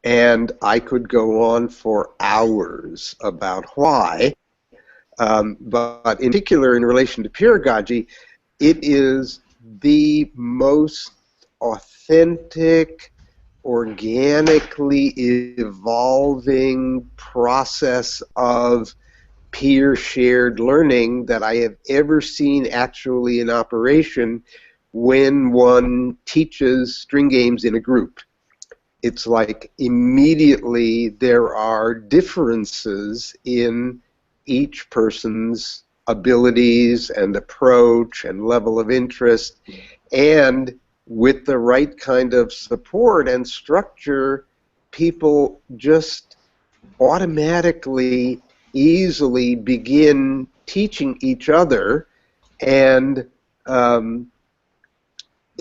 and I could go on for hours about why, but in particular in relation to peeragogy, it is the most authentic, organically evolving process of peer-shared learning that I have ever seen actually in operation when one teaches string games in a group. It's like immediately there are differences in each person's abilities and approach and level of interest, and with the right kind of support and structure, people just automatically, easily begin teaching each other, and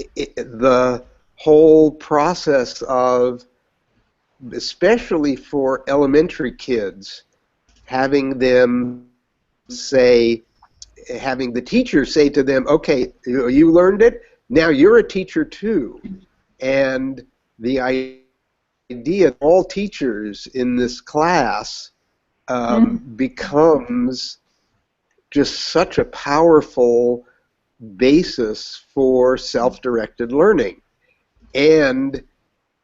the whole process of, especially for elementary kids, having them say, having the teacher say to them, okay, you learned it, now you're a teacher too. And the idea that all teachers in this class becomes just such a powerful basis for self-directed learning. And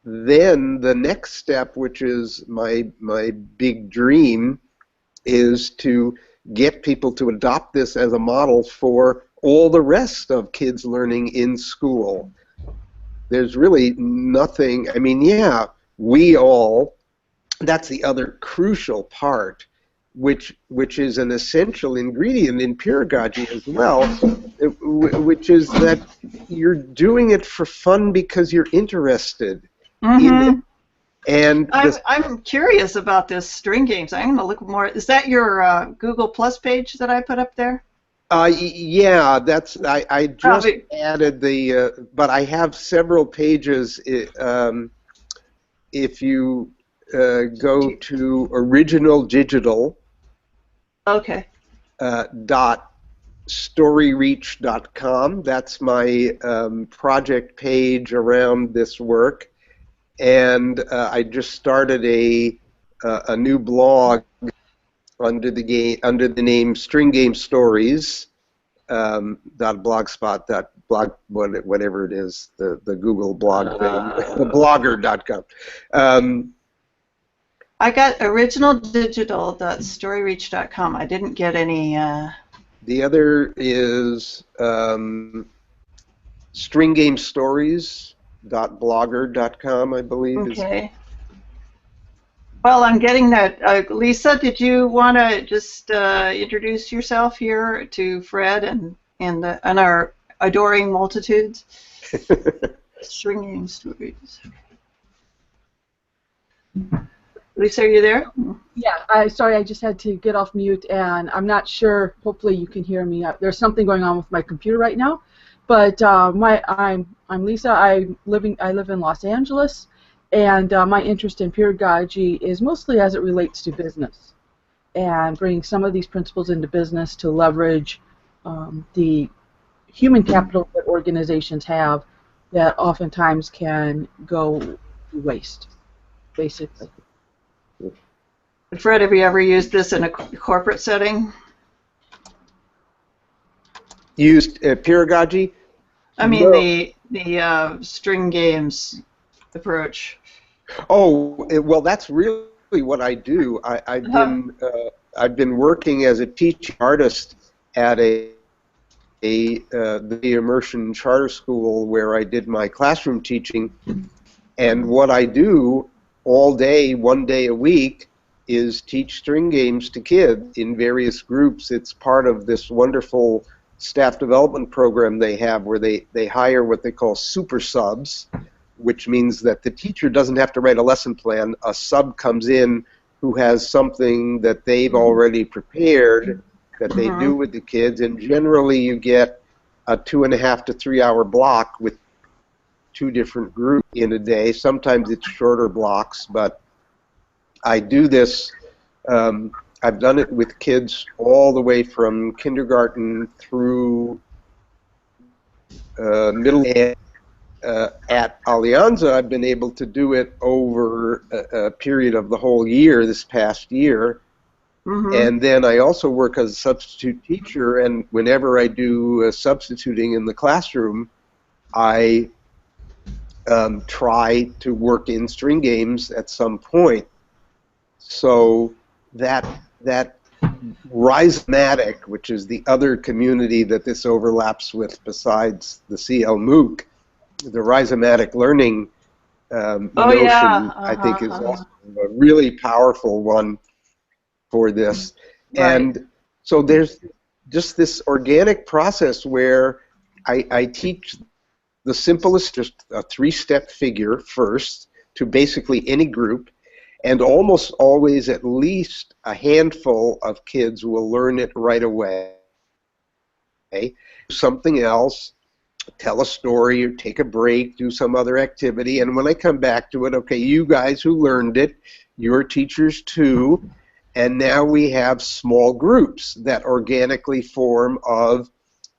then the next step, which is my big dream, is to get people to adopt this as a model for all the rest of kids learning in school. There's really nothing, I mean, yeah, we all, that's the other crucial part, which is an essential ingredient in peeragogy as well, which is that you're doing it for fun because you're interested in it. And I'm curious about this string games. I'm going to look more. Is that your Google Plus page that I put up there? Yeah, that's I just added the, but I have several pages. If you go to original digital, okay, .storyreach.com. That's my project page around this work, and I just started a new blog under the name String Game Stories. .blogspot.blog, whatever it is, the Google blog thing, the blogger.com. I got originaldigital.storyreach.com. I didn't get any. The other is stringgamestories.blogger.com, I believe. Okay. Well, I'm getting that. Lisa, did you want to just introduce yourself here to Fred and our adoring multitudes? String Game Stories. Lisa, are you there? Yeah, sorry, I just had to get off mute, and I'm not sure. Hopefully, you can hear me. There's something going on with my computer right now, but I'm Lisa. I live in Los Angeles, and my interest in peeragogy is mostly as it relates to business, and bringing some of these principles into business to leverage the human capital that organizations have that oftentimes can go to waste, basically. Fred, have you ever used this in a corporate setting? Used peeragogy? I mean, no. the string games approach. Oh, well, that's really what I do. I've been working as a teaching artist at the immersion charter school where I did my classroom teaching, and what I do all day, one day a week, is teach string games to kids in various groups. It's part of this wonderful staff development program they have where they hire what they call super subs, which means that the teacher doesn't have to write a lesson plan. A sub comes in who has something that they've already prepared that they do with the kids, and generally you get a 2.5 to 3 hour block with 2 different groups in a day. Sometimes it's shorter blocks, but I do this, I've done it with kids all the way from kindergarten through middle age, at Alianza, I've been able to do it over a period of the whole year, this past year. Mm-hmm. And then I also work as a substitute teacher, and whenever I do substituting in the classroom, I try to work in string games at some point. So that Rhizomatic, which is the other community that this overlaps with besides the CL MOOC, the rhizomatic learning Oh yeah. notion, I think, is also a really powerful one for this. Right. And so there's just this organic process where I teach the simplest, just a 3-step figure first to basically any group, and almost always at least a handful of kids will learn it right away. Something else, tell a story or take a break, do some other activity, and when I come back to it, okay, you guys who learned it, you're teachers too, and now we have small groups that organically form of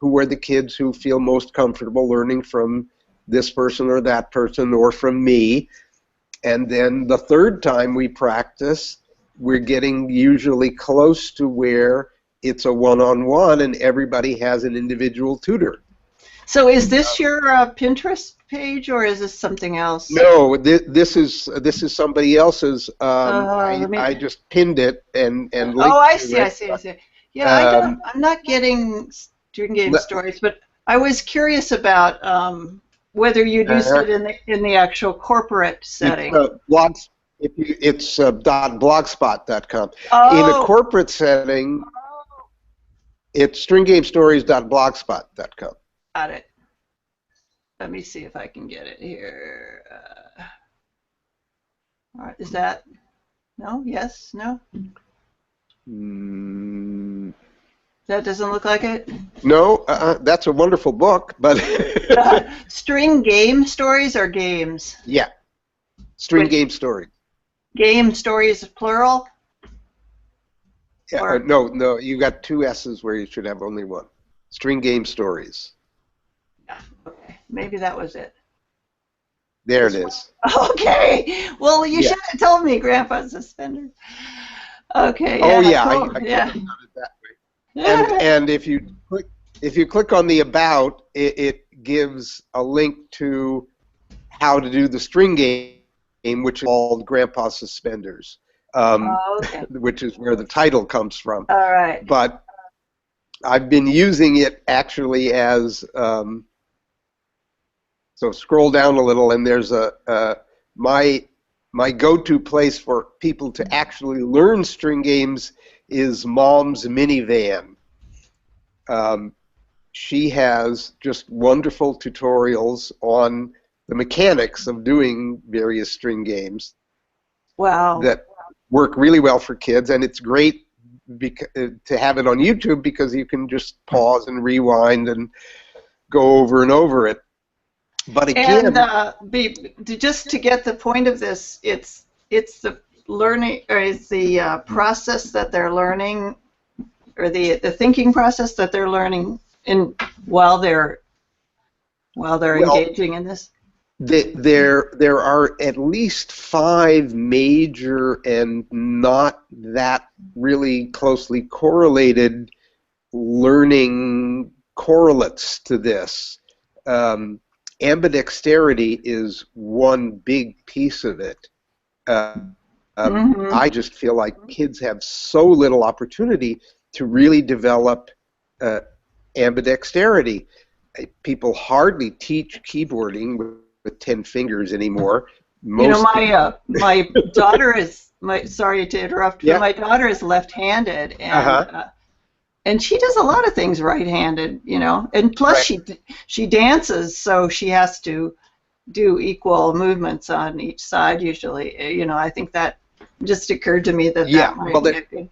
who are the kids who feel most comfortable learning from this person or that person or from me. And then the third time we practice, we're getting usually close to where it's a one-on-one and everybody has an individual tutor. So is this your Pinterest page, or is this something else? No, this is somebody else's. I just pinned it and linked oh, I to see, it. I see. Yeah, I'm not getting string game stories, but I was curious about whether you'd used it in the actual corporate setting. It's .blogspot.com. Oh. In a corporate setting, it's stringgamestories.blogspot.com. Got it. Let me see if I can get it here. All right, is that no? Yes? No? That doesn't look like it? No, that's a wonderful book, but string game stories or games? Yeah, string game stories. Game stories plural? Yeah, no, you got 2 S's where you should have only one. String game stories. Yeah, okay, maybe that was it. There it is. Okay, well, you should have told me, Grandpa Suspender. Okay. Yeah, yeah, I cool. could have done it that way. And if you click on the about, it gives a link to how to do the string game, which is called Grandpa Suspenders, which is where the title comes from. All right. But I've been using it actually as so scroll down a little, and there's my go-to place for people to actually learn string games is Mom's Minivan. She has just wonderful tutorials on the mechanics of doing various string games. Wow. That work really well for kids, and it's great to have it on YouTube because you can just pause and rewind and go over and over it. But again, and just to get the point of this, it's the learning, or it's the process that they're learning, or the thinking process that they're learning while they're engaging in this. There are at least 5 major and not that really closely correlated learning correlates to this. Ambidexterity is one big piece of it. I just feel like kids have so little opportunity to really develop ambidexterity. People hardly teach keyboarding with 10 fingers anymore. My daughter is sorry to interrupt, but my daughter is left-handed, and she does a lot of things right-handed, and plus she dances, so she has to do equal movements on each side usually. I think that just occurred to me that might be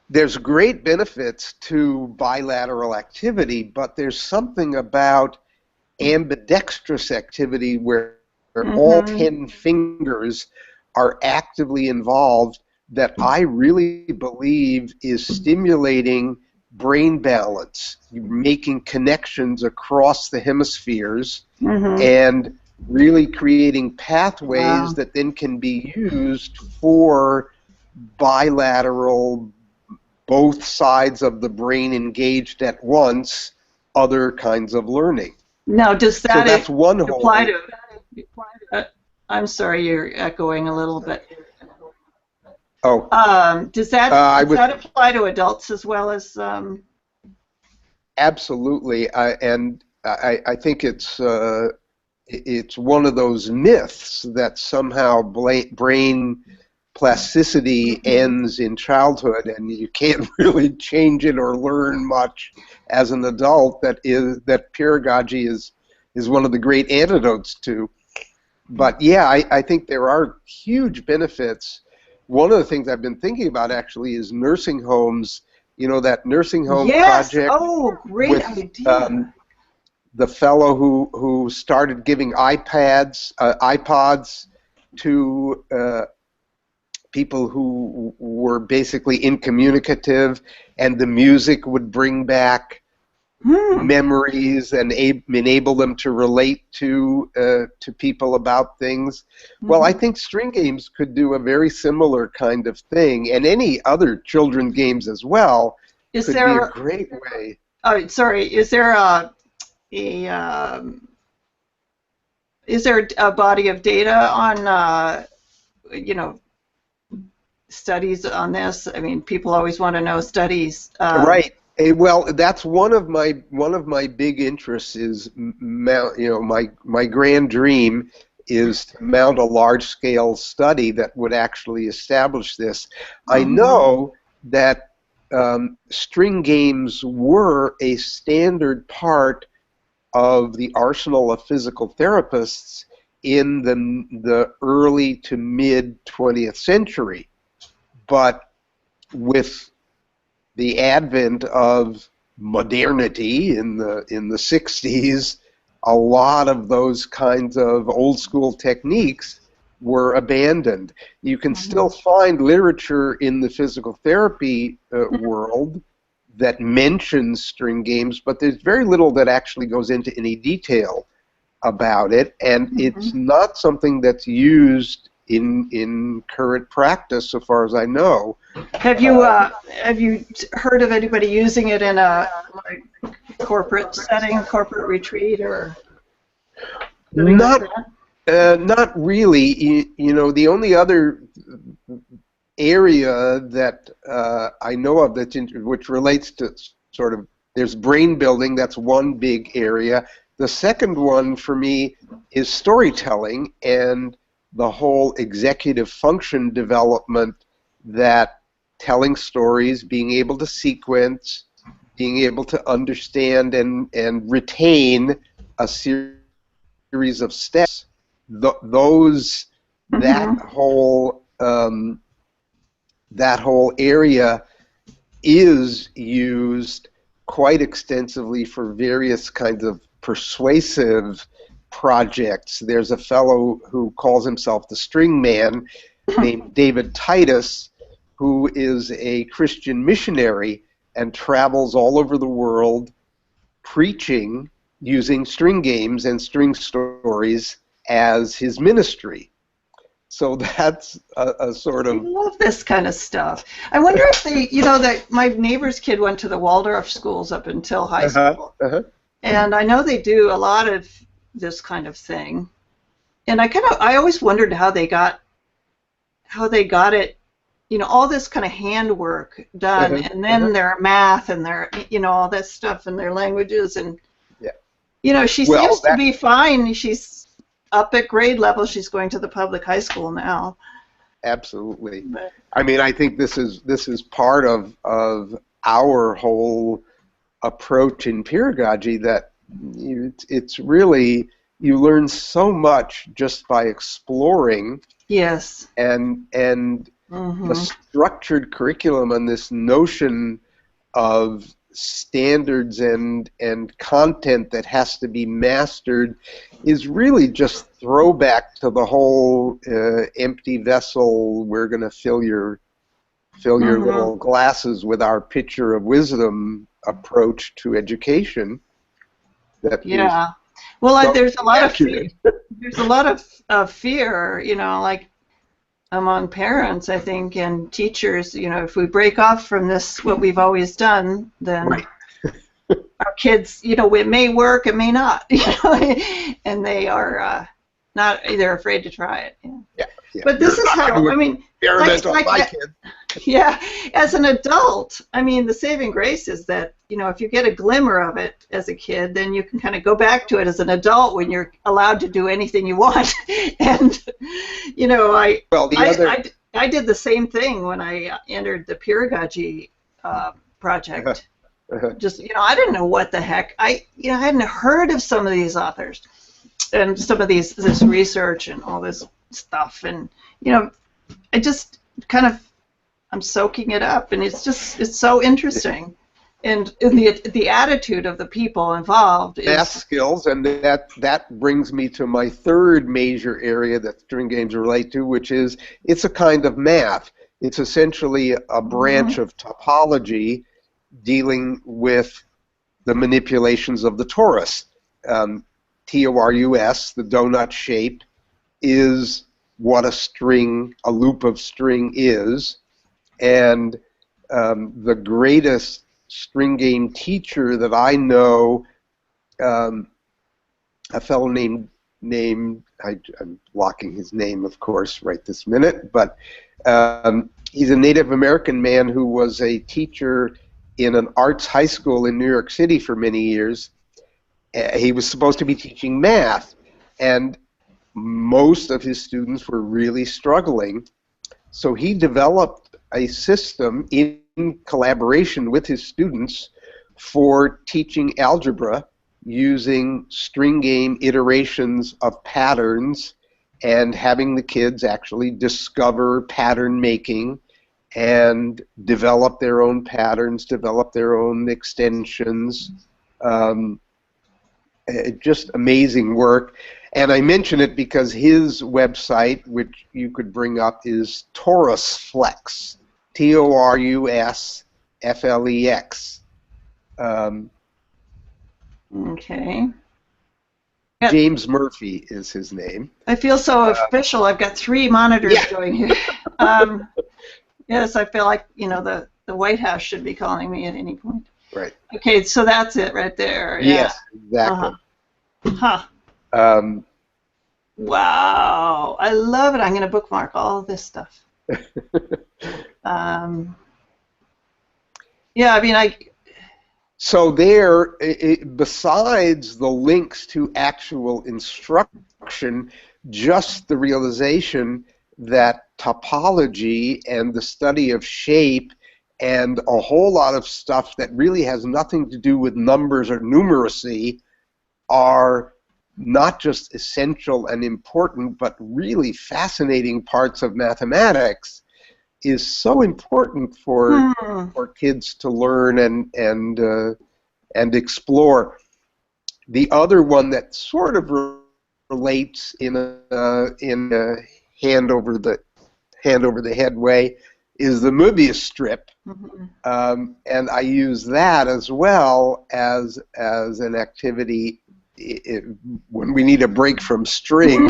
there's great benefits to bilateral activity, but there's something about ambidextrous activity where all 10 fingers are actively involved that I really believe is stimulating brain balance, you're making connections across the hemispheres, Mm-hmm. and really creating pathways Wow. that then can be used for bilateral, both sides of the brain engaged at once, other kinds of learning. Now, does So that that's one apply whole. to? I'm sorry, you're echoing a little bit. Oh, Does I was that apply to adults as well as? absolutely, and I think it's one of those myths that somehow brain plasticity ends in childhood and you can't really change it or learn much as an adult. That peeragogy is one of the great antidotes to. But yeah, I think there are huge benefits. One of the things I've been thinking about actually is nursing homes. You know, that nursing home Yes. project Oh, great with idea. the fellow who started giving iPods to people who were basically incommunicative, and the music would bring back Hmm. memories and enable them to relate to people about things. Well, I think string games could do a very similar kind of thing, and any other children games as well Is could be a there? great way. Oh, sorry. A is there a body of data on you know studies on this? I mean, people always want to know studies. Right. Well, that's one of my big interests is my grand dream is to mount a large-scale study that would actually establish this. I Mhm. know that string games were a standard part of the arsenal of physical therapists in the early to mid 20th century, but with the advent of modernity in the 60s, a lot of those kinds of old school techniques were abandoned. You can still find literature in the physical therapy world that mentions string games, but there's very little that actually goes into any detail about it, and it's not something that's used in current practice, so far as I know. Have you heard of anybody using it in a like corporate setting, corporate retreat, or something like Not that? not really. The only other area that I know of which relates to sort of, there's brain building. That's one big area. The second one for me is storytelling and the whole executive function development, that telling stories, being able to sequence, being able to understand and retain a series of steps. Those that Mm-hmm. whole that whole area is used quite extensively for various kinds of persuasive projects. There's a fellow who calls himself the String Man named David Titus, who is a Christian missionary and travels all over the world preaching using string games and string stories as his ministry. So that's a sort I of. love this kind of stuff. I wonder if that my neighbor's kid went to the Waldorf schools up until high Uh-huh, school, uh-huh. and I know they do a lot of this kind of thing. And I always wondered how they got it, all this kind of handwork done, Uh-huh, and uh-huh. then their math and their, all this stuff and their languages, and Yeah. she Well, seems to be fine. She's up at grade level. She's going to the public high school now. absolutely. But I mean, I think this is part of our whole approach in pedagogy, that it's really, you learn so much just by exploring, yes. and the Mhm. structured curriculum and this notion of standards and content that has to be mastered is really just throwback to the whole empty vessel, we're going to fill your fill your little glasses with our pitcher of wisdom approach to education. That Yeah. Well, so there's a lot of accurate. there's a lot of fear, you know, like among parents, I think, and teachers. You know, if we break off from this, what we've always done, then Right. our kids, you know, it may work, it may not, you know, and they are not. They're afraid to try it. Yeah. Yeah. But this is how, I mean, Experiment on my like, kids. yeah, as an adult, I mean, the saving grace is that, you know, if you get a glimmer of it as a kid, then you can kind of go back to it as an adult when you're allowed to do anything you want. And, you know, I did the same thing when I entered the Peeragogy project. Just, you know, I didn't know what the heck. I hadn't heard of some of these authors and some of this research and all this stuff. And, you know, I just kind of, I'm soaking it up, and it's so interesting, and the attitude of the people involved is math skills, and that brings me to my third major area that string games relate to, which is it's a kind of math. It's essentially a branch of topology dealing with the manipulations of the torus. Torus, the donut shape, is what a loop of string is. And the greatest string game teacher that I know, a fellow named I'm blocking his name, of course, right this minute, but he's a Native American man who was a teacher in an arts high school in New York City for many years. He was supposed to be teaching math, and most of his students were really struggling. So he developed a system in collaboration with his students for teaching algebra using string game iterations of patterns and having the kids actually discover pattern making and develop their own patterns, develop their own extensions. Just amazing work. And I mention it because his website, which you could bring up, is Torusflex, Torusflex. Okay. James Murphy is his name. I feel so official. I've got 3 monitors going here. Yes, I feel like, you know, the White House should be calling me at any point. Right. Okay, so that's it right there. Yeah. Yes, exactly. Huh. Wow, I love it. I'm going to bookmark all of this stuff. Yeah, I mean, So there, besides the links to actual instruction, just the realization that topology and the study of shape and a whole lot of stuff that really has nothing to do with numbers or numeracy are not just essential and important, but really fascinating parts of mathematics is so important for kids to learn and explore. The other one that sort of relates in a hand over the head way is the Möbius strip, and I use that as well as an activity. When we need a break from string,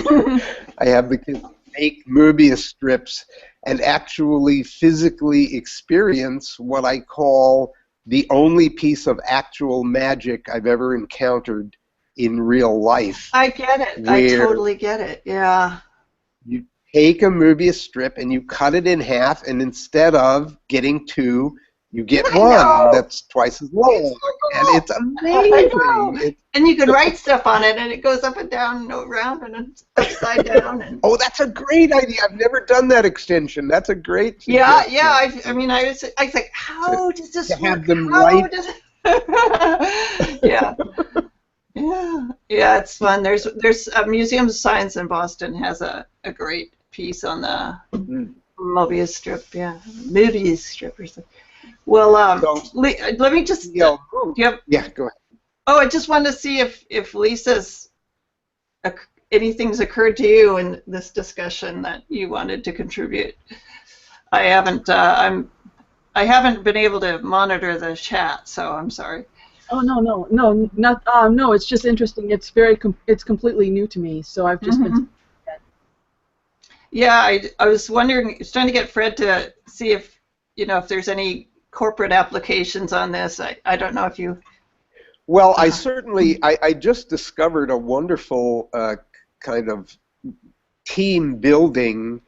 I have the kids make Möbius strips and actually physically experience what I call the only piece of actual magic I've ever encountered in real life. I get it. I totally get it. Yeah. You take a Möbius strip and you cut it in half, and instead of getting 2, you get 1 that's twice as long, and it's amazing. And you can write stuff on it, and it goes up and down and around and upside down. And oh, that's a great idea. I've never done that extension. That's a great suggestion. Yeah. I mean, I was like, how does this work? Have them how does it... Yeah, it's fun. There's a Museum of Science in Boston has a great piece on the Möbius strip. Yeah, Möbius strip or something. Well, let me just. Do you have, yeah, go ahead. Oh, I just wanted to see if Lisa's anything's occurred to you in this discussion that you wanted to contribute. I haven't. I'm I haven't been able to monitor the chat, so I'm sorry. Oh no, not no. It's just interesting. It's it's completely new to me, so I've just been. Yeah, I was wondering, I was trying to get Fred to see if if there's any corporate applications on this. I don't know if you. Well, I just discovered a wonderful kind of team building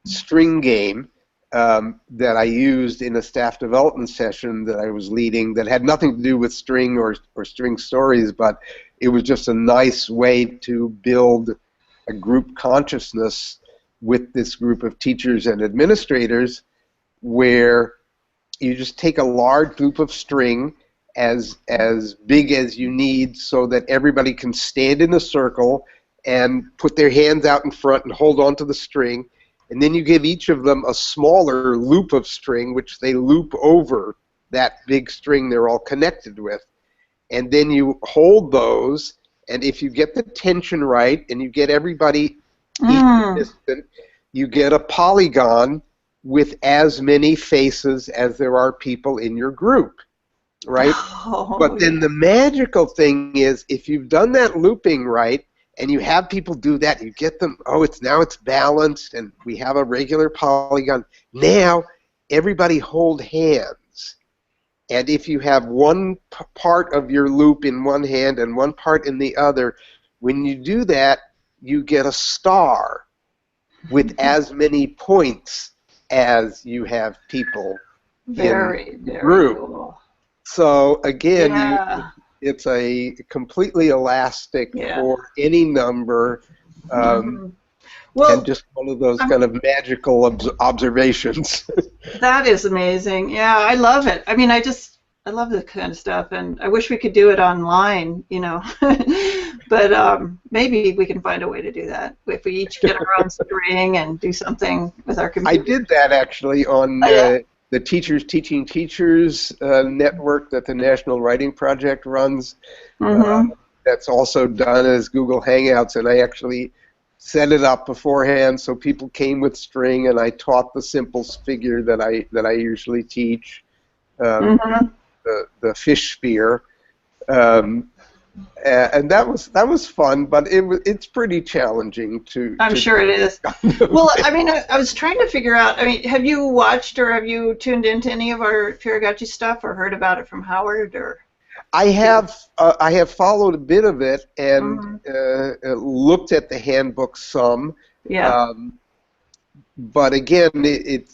string game that I used in a staff development session that I was leading that had nothing to do with string or string stories, but it was just a nice way to build a group consciousness with this group of teachers and administrators, where you just take a large loop of string as big as you need so that everybody can stand in a circle and put their hands out in front and hold on to the string, and then you give each of them a smaller loop of string which they loop over that big string they're all connected with, and then you hold those, and if you get the tension right and you get everybody equidistant, you get a polygon with as many faces as there are people in your group, right? But then the magical thing is, if you've done that looping right, and you have people do that, you get them, now it's balanced, and we have a regular polygon. Now, everybody hold hands. And if you have one part of your loop in one hand and one part in the other, when you do that, you get a star with as many points as you have people in the group. Cool. So again, it's a completely elastic for any number, and just one of those kind of magical observations. That is amazing. Yeah, I love it. I mean, I love this kind of stuff, and I wish we could do it online, but maybe we can find a way to do that if we each get our own string and do something with our computer. I did that actually on the Teachers Teaching Teachers network that the National Writing Project runs. That's also done as Google Hangouts, and I actually set it up beforehand so people came with string, and I taught the simple figure that I usually teach, the fish spear, and that was fun, but it's pretty challenging to. I'm sure it is. Well, I mean, I was trying to figure out. I mean, have you watched or have you tuned into any of our Peeragogy stuff or heard about it from Howard or? I have followed a bit of it and looked at the handbook some. Yeah. But again,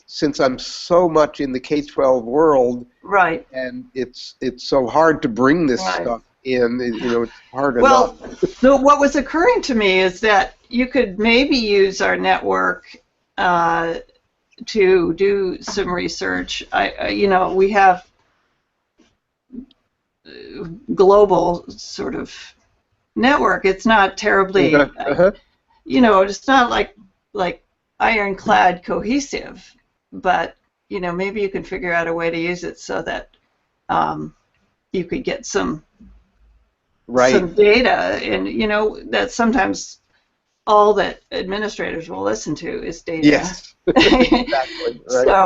since I'm so much in the K-12 world, right, and it's so hard to bring this stuff in, it's hard enough. Well, so what was occurring to me is that you could maybe use our network to do some research. We have global sort of network. It's not terribly, it's not like ironclad cohesive, but maybe you can figure out a way to use it so that you could get some data, and that sometimes all that administrators will listen to is data. Yes, exactly. Right.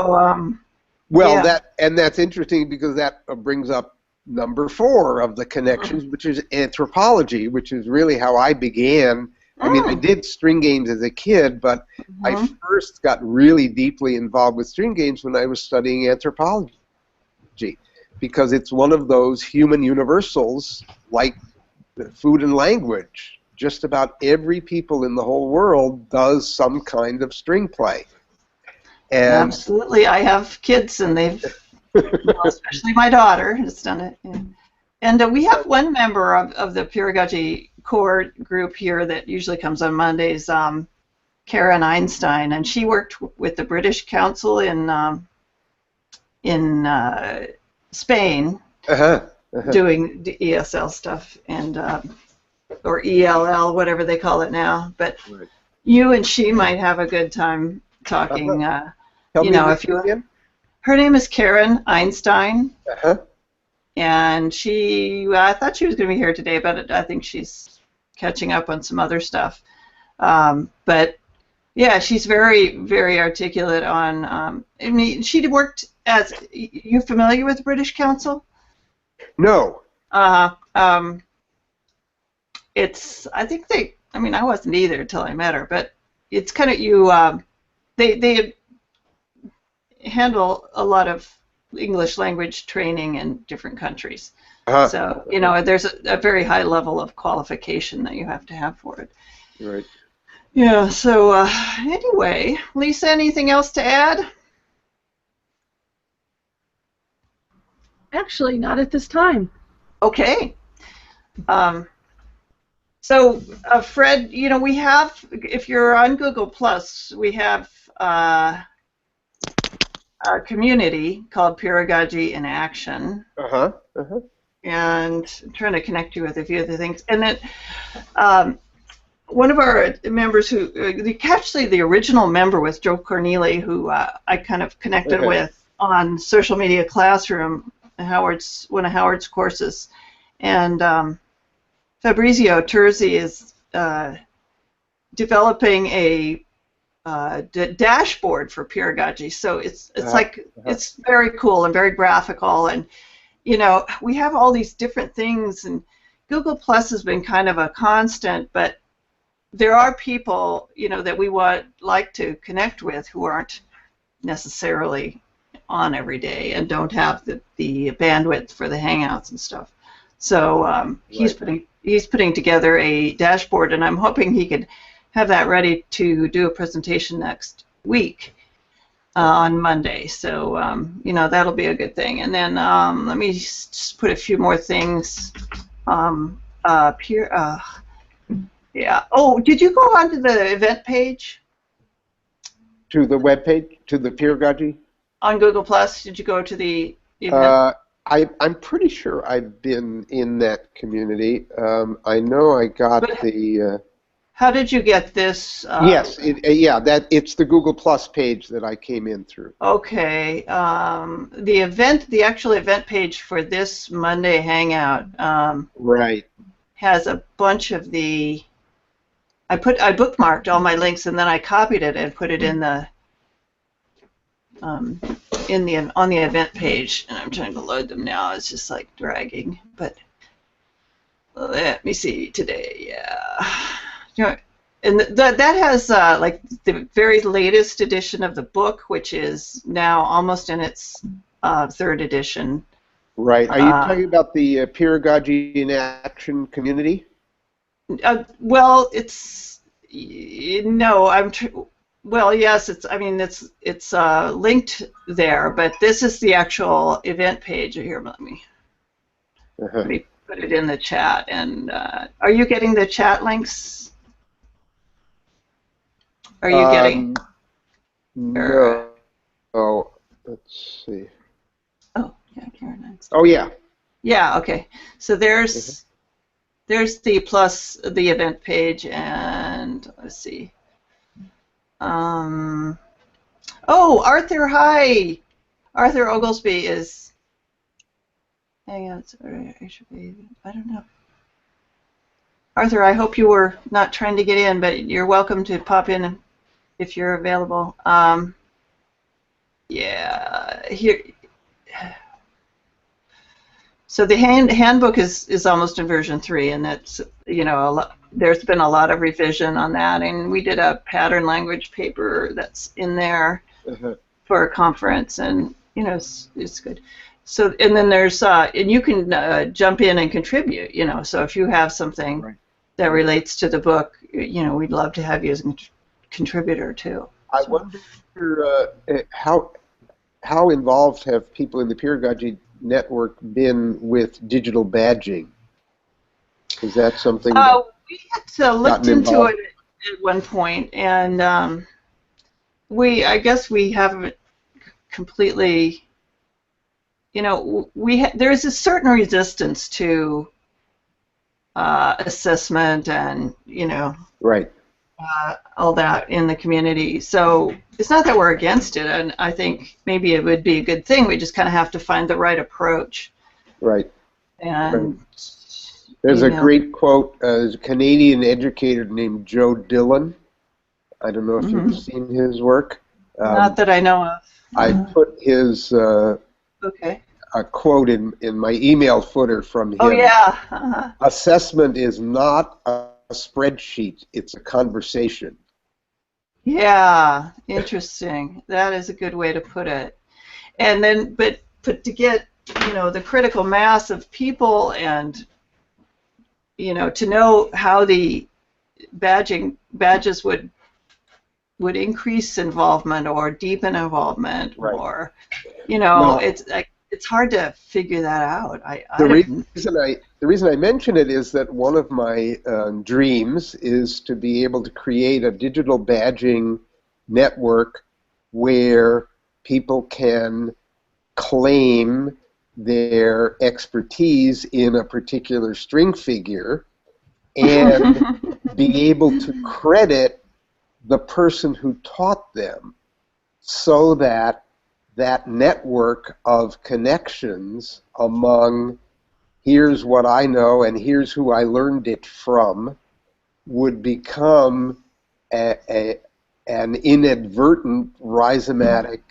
So, that's interesting because that brings up number 4 of the connections, which is anthropology, which is really how I began. I mean, I did string games as a kid, but I first got really deeply involved with string games when I was studying anthropology, because it's one of those human universals like food and language. Just about every people in the whole world does some kind of string play. And absolutely. I have kids, and they've, especially my daughter, has done it. Yeah. And we have one member of the Peeragogy core group here that usually comes on Mondays, Karen Einstein, and she worked with the British Council in Spain, doing the ESL stuff, and or ELL, whatever they call it now. But you and she might have a good time talking. If you again? Her name is Karen Einstein. And I thought she was going to be here today, but I think she's catching up on some other stuff. But Yeah, she's very, very articulate on. I mean, she worked as. You familiar with the British Council? No. Uh, um, it's. I think they. I mean, I wasn't either until I met her, but it's kind of you. They handle a lot of English language training in different countries. Uh-huh. So you know, there's a very high level of qualification that you have to have for it. Right. Yeah. So anyway, Lisa, anything else to add? Actually, not at this time. Okay. Um, so, Fred, you know, we have, if you're on Google Plus, we have a community called Peeragogy in Action. Uh-huh. Uh-huh. And I'm trying to connect you with a few other things. And then one of our members who, actually the original member was Joe Corneli, who I kind of connected with on Social Media Classroom, one of Howard's courses. And Fabrizio Terzi is developing a dashboard for Peeragogy. So it's it's very cool and very graphical, and you know, we have all these different things, and Google Plus has been kind of a constant, but there are people, you know, that we like to connect with who aren't necessarily on every day and don't have the bandwidth for the Hangouts and stuff. So he's putting together a dashboard, and I'm hoping he could have that ready to do a presentation next week on Monday. So you know, that'll be a good thing. And then let me just put a few more things. Yeah. Oh, did you go onto the event page? To the web page, to the Peeragogy? On Google Plus, did you go to the event? I'm pretty sure I've been in that community. I know I got the. How did you get this? Yes, it's the Google Plus page that I came in through. Okay. The actual event page for this Monday Hangout. Right. Has a bunch of the. I bookmarked all my links, and then I copied it and put it in the. On the event page, and I'm trying to load them now. It's just like dragging, but let me see today. Yeah, you know, and that has like the very latest edition of the book, which is now almost in its third edition. Right. Are you talking about the Peeragogy in Action community? Well, it's no. Well, yes, it's linked there, but this is the actual event page. Here, let me put it in the chat. And are you getting the chat links? Are you getting? No. Oh, let's see. Oh, yeah, Karen. Oh, yeah. Yeah. Okay. So there's the event page, and let's see. Oh, Arthur, hi! Arthur Oglesby is. Hang on, I don't know. Arthur, I hope you were not trying to get in, but you're welcome to pop in if you're available. Yeah, here. So the handbook is almost in version 3, and that's, you know, there's been a lot of revision on that, and we did a pattern language paper that's in there for a conference, and you know, it's good. So, and then there's and you can jump in and contribute, you know. So if you have something that relates to the book, you know, we'd love to have you as a contributor too. I wonder how involved have people in the Peeragogy network been with digital badging? Is that something that we had looked into it at one point, and I guess we haven't completely, you know, there's a certain resistance to assessment and, you know, all that in the community. So it's not that we're against it, and I think maybe it would be a good thing. We just kind of have to find the right approach. Right. And there's a great quote. There's a Canadian educator named Joe Dillon, I don't know if Mm-hmm. you've seen his work. Not that I know of. I put his Okay. a quote in my email footer from Oh him. yeah. Uh-huh. Assessment is not a spreadsheet, it's a conversation. Yeah. Interesting. That is a good way to put it. And then, but to get the critical mass of people and to know how the badges would increase involvement or deepen involvement Right. or Well, it's like it's hard to figure that out. I the have reason I mention it is that one of my dreams is to be able to create a digital badging network where people can claim their expertise in a particular string figure and be able to credit the person who taught them, so that that network of connections among here's what I know and here's who I learned it from would become an inadvertent rhizomatic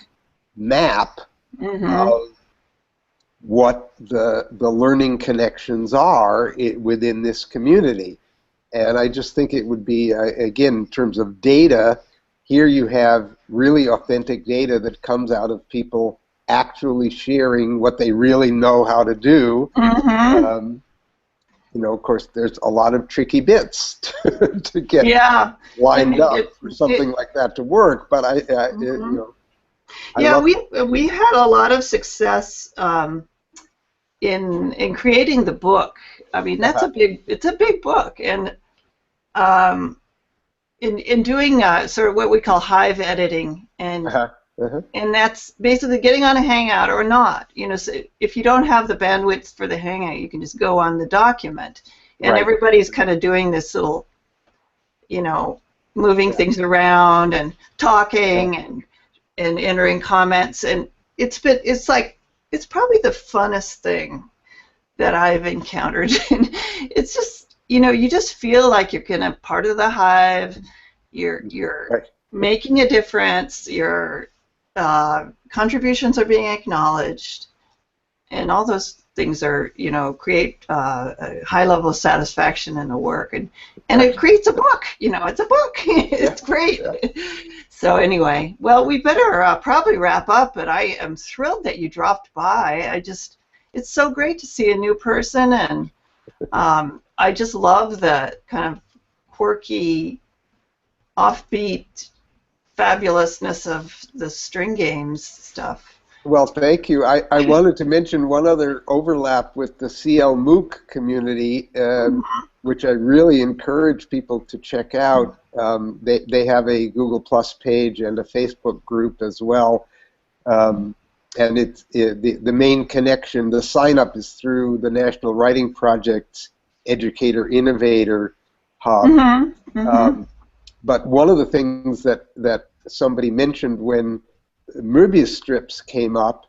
map Mm-hmm. of what the learning connections are within this community. And I just think it would be, again, in terms of data, here you have really authentic data that comes out of people actually sharing what they really know how to do. Mm-hmm. Of course, there's a lot of tricky bits to get Yeah. And lined up for something like that to work. But I yeah, love. we had a lot of success in creating the book. I mean, it's a big book, and in doing sort of what we call hive editing, and that's basically getting on a Hangout or not. So if you don't have the bandwidth for the Hangout, you can just go on the document, and Right. everybody's kind of doing this little, moving things around and talking and entering comments, and it's probably the funnest thing that I've encountered. And it's just you just feel like you're kind of part of the hive. You're Right. making a difference. Your contributions are being acknowledged, and all those things are create a high level of satisfaction in the work, and it creates a book. It's a book. It's great. So anyway, well, we better probably wrap up, but I am thrilled that you dropped by. It's so great to see a new person, and I just love the kind of quirky, offbeat fabulousness of the string games stuff. Well, thank you. I wanted to mention one other overlap with the CL MOOC community, which I really encourage people to check out. They have a Google Plus page and a Facebook group as well. And the main connection, the sign-up is through the National Writing Project's Educator Innovator Hub. Mm-hmm. Mm-hmm. But one of the things that somebody mentioned when Möbius strips came up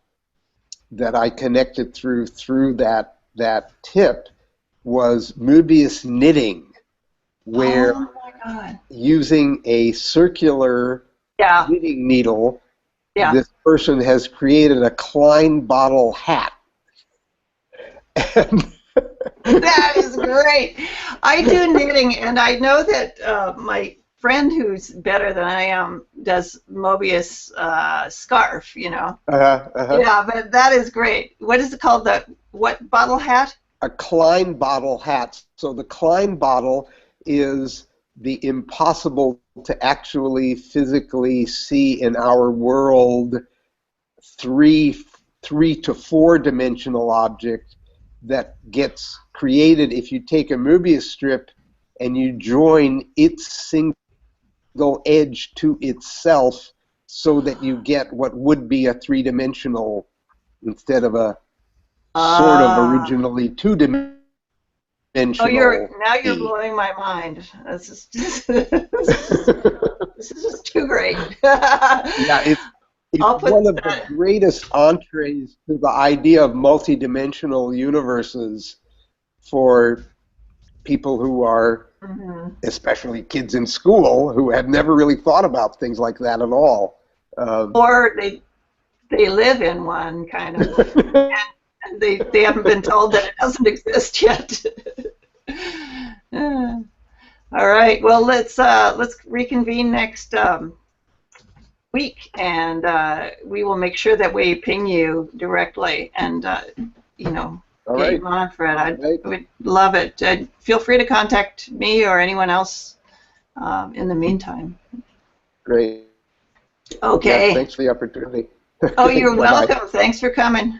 that I connected through that tip was Möbius knitting, where Oh my God. using a circular knitting needle, this person has created a Klein bottle hat. That is great. I do knitting, and I know that my friend who's better than I am does Möbius scarf, Yeah, but that is great. What is it called? What bottle hat? A Klein bottle hat. So the Klein bottle is the impossible to actually physically see in our world three to four dimensional object that gets created if you take a Möbius strip and you join its single edge to itself so that you get what would be a three-dimensional instead of a sort of originally two-dimensional. Oh, you're blowing my mind. This is just too great. Yeah, it's one of the greatest entrees to the idea of multidimensional universes for people who are Mhm. especially kids in school who had never really thought about things like that at all. Or they live in one kind of, and they haven't been told that it doesn't exist yet. All right. Well, let's reconvene next week, and we will make sure that we ping you directly, and you know, All get right. you on, Fred. I Right. would love it. Feel free to contact me or anyone else in the meantime. Great. Okay. Yeah, thanks for the opportunity. Oh, you're Bye-bye. welcome. Thanks for coming.